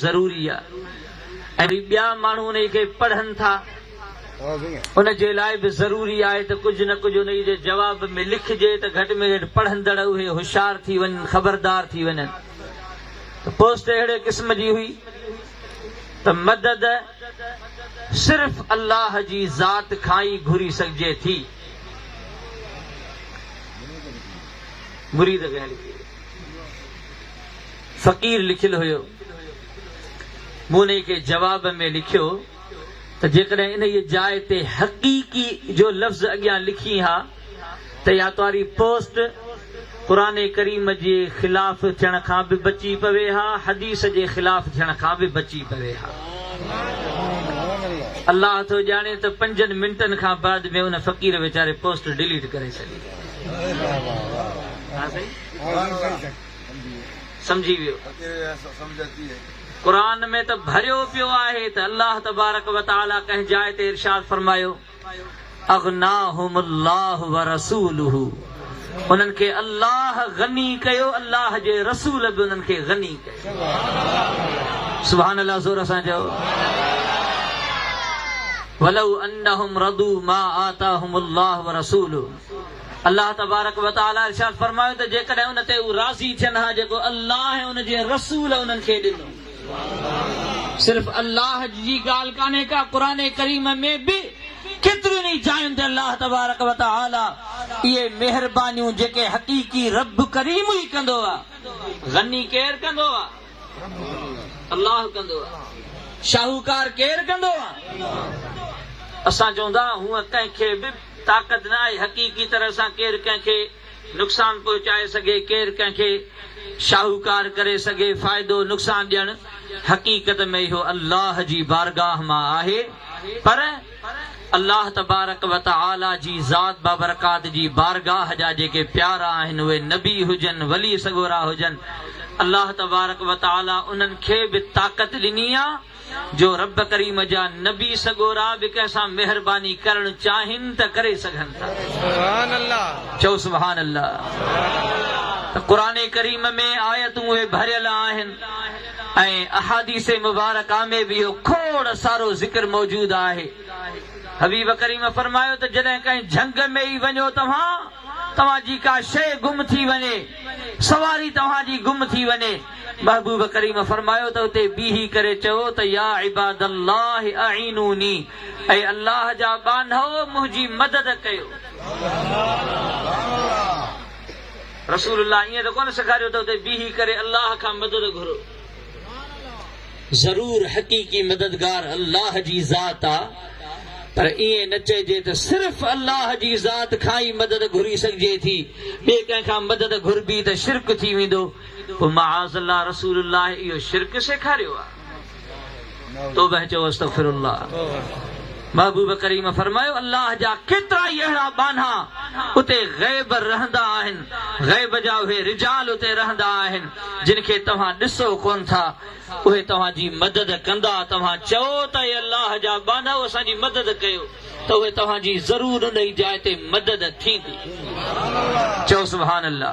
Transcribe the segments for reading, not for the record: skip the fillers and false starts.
ज़रूरी आहे। ॿिया माण्हू उन खे पढ़नि था, उन जे लाइ बि ज़रूरी आहे त कुझु न कुझु उन जे जवाब में लिखिजे त घटि में घटि पढ़ंदड़ उहे होशियार थी वञनि, ख़बरदार थी वञनि। त पोस्ट अहिड़े क़िस्म जी हुई त मदद सिर्फ़ अल्लाह जी ज़ात खां ई घुरी सघिजे थी। मुरीद फ़क़ीर लिखियलु हुयो, मूं उन खे जवाब में लिखियो त जेकॾहिं इन जाइ ते हक़ीक़ी जो लफ़्ज़ अॻियां लिखी हा त या तुम्हारी पोस्ट क़ुरान करीम जे ख़िलाफ़ थियण खां बि बची पवे हा, हदीस जे ख़िलाफ़ थियण खां बि बची पवे हा। अल्लाह थो ॼाणे त 5 मिंटनि खां बाद में उन फ़क़ीर वीचारे पोस्ट डिलीट करे छॾी। समझी वियो? क़ुरान में त भरियो पियो आहे त अल्लाह तबारक व तआला कंहिं जाइ ते इरशाद फरमायो, अग़नाहुमुल्लाहु व रसूलुहु, उन्हनि खे अल्लाह गनी कयो, अल्लाह जे रसूल बि उन्हनि खे गनी कयो। सुभान अल्लाह, ज़ोर सां चओ। वलौ अन्नहुम रदू मा आताहुमुल्लाहु व रसूलुहु, अल्लाह तबारक व तआला इरशाद फरमायो त जेकॾहिं उन ते हू राज़ी थियनि हा जेको अल्लाह ऐं उन जे रसूल उन्हनि खे ॾिनो। सिर्फ़ अल्लाह जी ॻाल्हि कान्हे का, क़ुरान करीम में बि केतिरियुनि ई जायुनि ते अल्लाह तबारक व तआला इहे महिरबानियूं जेके हक़ीक़ी रब करीम ई कंदो आहे। गनी केरु कंदो आहे? अल्लाह कंदो आहे। शाहूकार केरु कंदो आहे? असां चवंदा हूअं कंहिंखे बि ताक़त न आहे हक़ीक़ी तरह सां केरु कंहिंखे नुक़सान पहुचाए सघे, केरु कंहिंखे शाहूकार करे सघे, फ़ाइदो नुक़सान ॾियणु। हक़ीक़त में इहो अल्लाह जी बारगाह मां आहे। पर अल्लाह तबारक व तआला जी ज़ात बाबरकात जी बारगाह जा जेके प्यारा आहिनि, उहे नबी हुजनि, वली सगोरा हुजनि, अल्लाह तबारक व तआला उन्हनि खे बि ताक़त ॾिनी आहे जो रब करीम जा नबी सगोरा बि कंहिंसां महिरबानी करणु चाहिनि त करे सघनि था। सुभान अल्लाह, चओ सुभान अल्लाह। त क़ुरान करीम में आयतूं उहे भरियल आहिनि ऐं अहादीस मुबारका में बि इहो खोड़ सारो ज़िक्र मौजूद आहे। हबीब करीम फरमायो त जॾहिं कंहिं झंग में ई वञो तव्हांजी का शइ गुम थी वञे, सवारी तव्हांजी गुम थी वञे, महबूब करीम फरमायो त उते बीही करे चओ त या इबादल्लाह अईनूनी, ऐ अल्लाह जा बांधो मुंहिंजी मदद कयो। रसूलुल्लाह ईअं त कोन सेखारियो त उते बीही करे अल्लाह खां मदद घुरो। ज़रूर हक़ीक़ी मददगार अल्लाह जी ज़ात आहे, पर ईअं न चइजे त सिर्फ़ अल्लाह जी ज़ात खां ई मदद घुरी सघिजे थी, ॿिए कंहिंखां मदद घुरबी त शिरक थी वेंदो। पोइ मआज़ल्लाह रसूलुल्लाह इहो शिरक सेखारियो आहे। तौबह चओ अस्तग़फिरुल्लाह। महबूब करीम फरमायो अल्लाह जा केतिरा ई अहिड़ा बाना उते ग़ैब रहंदा आहिनि, ग़ैब जा उहे रिजाल उते रहंदा आहिनि जिन खे तव्हां ॾिसो कोन था, उहे तव्हांजी मदद कंदा। तव्हां चओ त अल्लाह जा बाना असांजी मदद कयो त उहे तव्हांजी ज़रूर उन ई जाइ ते मदद थींदी। चओ सुभान अल्लाह।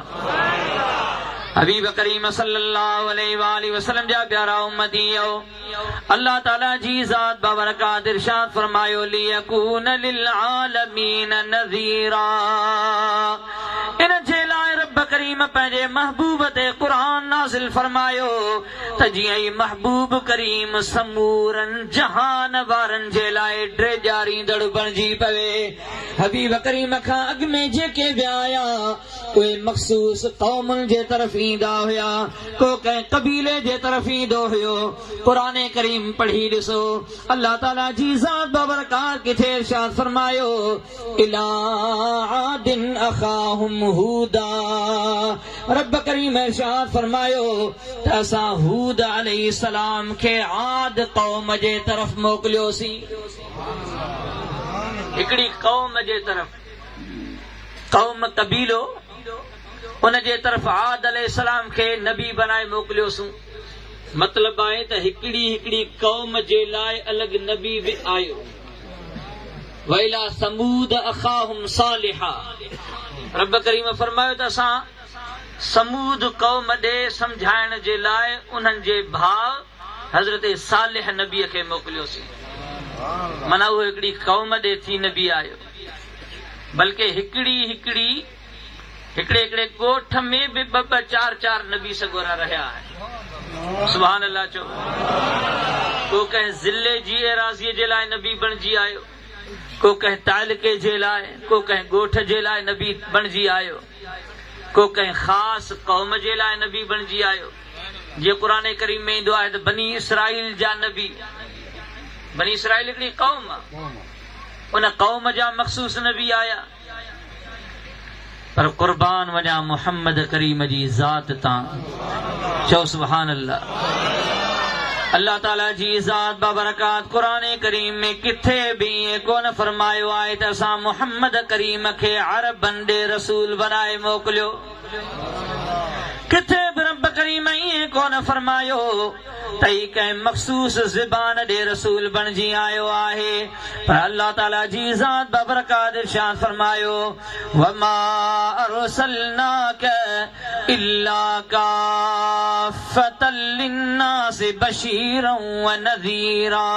हबीब करीम सल्लल्लाहु अलैहि वसल्लम जा प्यारा उम्मतियो, अल्लाह ताला जी ज़ात बाबरकात इरशाद फरमायो, लियकून लिल आलमीन नज़ीरा, इन जे लाइ रब करीम पंहिंजे महबूब ते क़ुरान नाज़िल फरमायो त जीअं ई महबूब करीम समूरनि जहान वारनि जे लाइ ड्रेजारींदड़ बणिजी पवे। हबीब करीम खां अॻु में जेके विया आया उहे मख़सूस क़ौमुनि जे तरफ़ ईंदा हुया, को कंहिं कबीले जे तरफ़ ईंदो हुयो। क़ुरान करीम पढ़ी ॾिसो, अल्लाह ताला जी ज़ात बाबरकात किथे इरशाद फरमायो, इला आदिन अखाहुम हूदा, रब करीम इरशाद फरमायो त असां हूद अलैहिस्सलाम खे आद क़ौम जे तरफ़ मोकिलियोसीं। हिकिड़ी क़ौम जे तरफ़, क़ौम कबीलो, उन जे तरफ़ आद अलैहिस्सलाम खे नबी बनाए मोकिलियोसीं। मतलब आहे त हिकिड़ी क़ौम जे लाइ अलॻि नबी बि आयो। वैला समूद अखाहुम सालिहा, रब करीम फरमायो त असां समूद क़ौम ॾे समझाइण जे लाइ उन्हनि जे भाउ हज़रत सालिह नबीअ खे मोकिलियोसीं। माना उहो हिकिड़ी क़ौम ॾे थी नबी आयो, बल्कि हिकिड़े ॻोठ में बि ॿ चार नबी सगोरा रहिया आहिनि। सुभान अल्लाह चओ। को कंहिं ज़िले जी एराज़ीअ जे लाइ नबी बणिजी आयो, को कंहिं तालिके जे लाइ, को कंहिं ॻोठ जे लाइ नबी बणिजी आयो, को कंहिं ख़ासि क़ौम जे लाइ नबी बणिजी आयो। जीअं क़ुर करीम में ईंदो आहे त बनी इसराइल जा नबी, बनी इसराइल हिकिड़ी क़ौम आहे, उन क़ौम जा मख़सूस नबी आया। पर क़ुर्बान वञा मुहम्मद करीम जी ज़ात तां, चओ सुभान अल्लाह। अल्लाह ताला जी ज़ात बाबरकात क़ुर करीम में किथे बि ईअं कोन फरमायो आहे त असां मुहम्मद करीम खे अरबनि ॾे रसूल बनाए मोकिलियो। किथे बि रब करीम ईअं कोन फरमायो त ही कंहिं मख़सूस ज़बान ॾे रसूल बणिजी आयो आहे। पर अल्लाह ताला जी ज़ात बाबरकात इरशाद फरमायो, वमा अरसलनाक इल्ला काफ़तल लिन्नास बशीरन व नज़ीरा।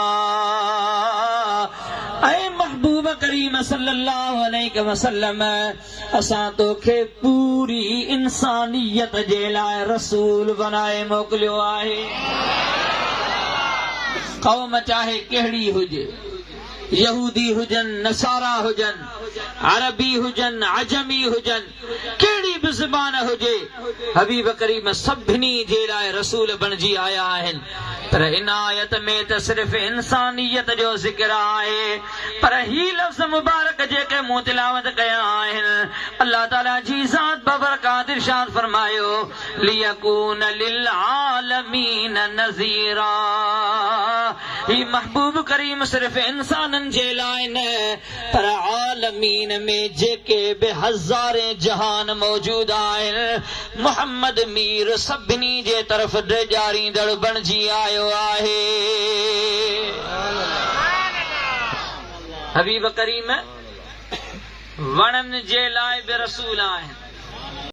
ऐ महबूब करीम सल्लल्लाहु अलैहि वसल्लम, असां तोखे पूरी इंसानियत जे लाइ रसूल बनाए मोकिलियो आहे। क़ौम चाहे कहिड़ी हुजे, यहूदी हुजनि, नसारा हुजनि, अरबी हुजनि, अजमी हुजनि, कहिड़ी बि ज़बान हुजे, हबीब करीम सभिनी जे लाइ रसूल बणिजी आया आहिनि। पर इन आयत में त सिर्फ़ इंसानियत जो ज़िक्र आहे। पर ही लफ़्ज़ मुबारक जेके मूं तिलावत कया आहिनि, अल्लाह ताला जी ज़ात बाबरकात इरशाद फरमायो, लियकून लिल आलमीन नज़ीरा। ही महबूब करीम सिर्फ़ इंसाननि जे लाइ न, पर आलमीन में जेके बि हज़ारे जहान मौजूद आहिनि, मुहम्मद मीर सभिनी जे तरफ़ ॾेजारींदड़ बणिजी आयो आहे। हबीब करीम वणनि जे लाइ बि रसूल आहिनि,